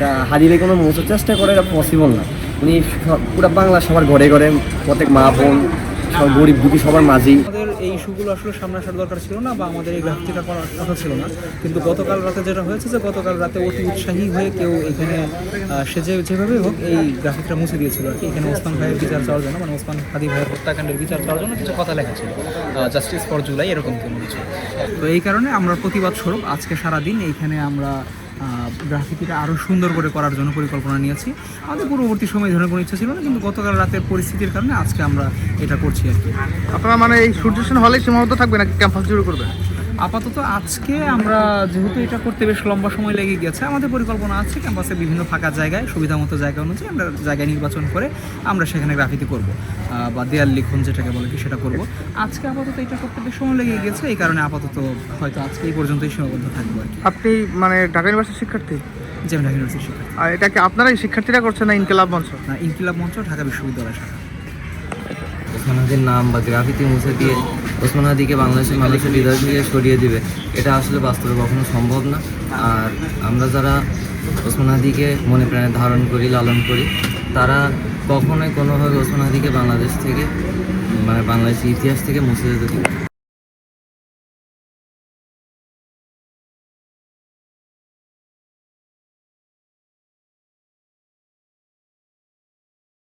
এটা হাদিরে কোনো মুছার চেষ্টা করে, এটা পসিবল না। উনি পুরো বাংলা সবার ঘরে ঘরে, প্রত্যেক মা বোন, সব গরিব দুঃখী সবার মাঝেই। আমাদের এই ইস্যুগুলো আসলে সামনে আসার দরকার ছিল না, বা আমাদের এই গ্রাফিতিটা করার কথা ছিল না। কিন্তু গতকাল রাতে যেটা হয়েছে, যে গতকাল রাতে অতি উৎসাহী হয়ে কেউ এখানে সে যেভাবে হোক এই গ্রাফিকটা মুছে দিয়েছিল আর কি। এখানে ওসমান ভাইয়ের বিচার চাওয়ার জন্য, মানে ওসমান হাদি ভাইয়ের হত্যাকাণ্ডের বিচার চাওয়ার জন্য কিছু কথা লেখা ছিল, জাস্টিস ফর জুলাই এরকম কোনো কিছু। তো এই কারণে আমরা প্রতিবাদ স্বরূপ আজকে সারাদিন এইখানে আমরা গ্রাফিতিটা আরও সুন্দর করে করার জন্য পরিকল্পনা নিয়েছি। আমাদের পূর্ববর্তী সময় ধরনের কোনো ইচ্ছা ছিল না, কিন্তু গতকাল রাতের পরিস্থিতির কারণে আজকে আমরা এটা করছি আর কি। আপনারা মানে এই সূর্যসেন হলে সীমাবদ্ধ থাকবে নাকি ক্যাম্পাস জুড়ে করবেন? আপাতত আজকে আমরা যেহেতু এটা করতে বেশ লম্বা সময় লেগে গেছে, আমাদের পরিকল্পনা আছে ক্যাম্পাসে বিভিন্ন ফাঁকা জায়গায় সুবিধা মতো জায়গা অনুযায়ী আমরা জায়গা নির্বাচন করে আমরা সেখানে গ্রাফিতি করব, বা দেয়াল লিখন যেটাকে বলে কি সেটা করব। আজকে আপাতত এটা করতে বেশ সময় লেগে গেছে, এই কারণে আপাতত হয়তো আজকে এই পর্যন্তই সীমাবদ্ধ থাকবো আর কি। আপনি মানে ঢাকা ইউনিভার্সিটির শিক্ষার্থী? যে ঢাকা ইউনিভার্সিটির শিক্ষার্থী। আর এটা কি আপনারাই শিক্ষার্থীরা করছেন না ইনকিলাব মঞ্চ? না, ইনকিলাব মঞ্চ, ঢাকা বিশ্ববিদ্যালয় শাখা। ওসমান হাদির নাম বা গ্রাফিতি মুছে দিয়ে ওসমান হাদিকে বাংলাদেশের মানুষের হৃদয় থেকে সরিয়ে দিবে, এটা আসলে বাস্তবে কখনো সম্ভব না। আর আমরা যারা ওসমান হাদিকে মনে প্রাণে ধারণ করি, লালন করি, তারা কখনোই কোনোভাবে ওসমান হাদিকে বাংলাদেশ থেকে, মানে বাংলাদেশের ইতিহাস থেকে মুছে যেতে দিবে না।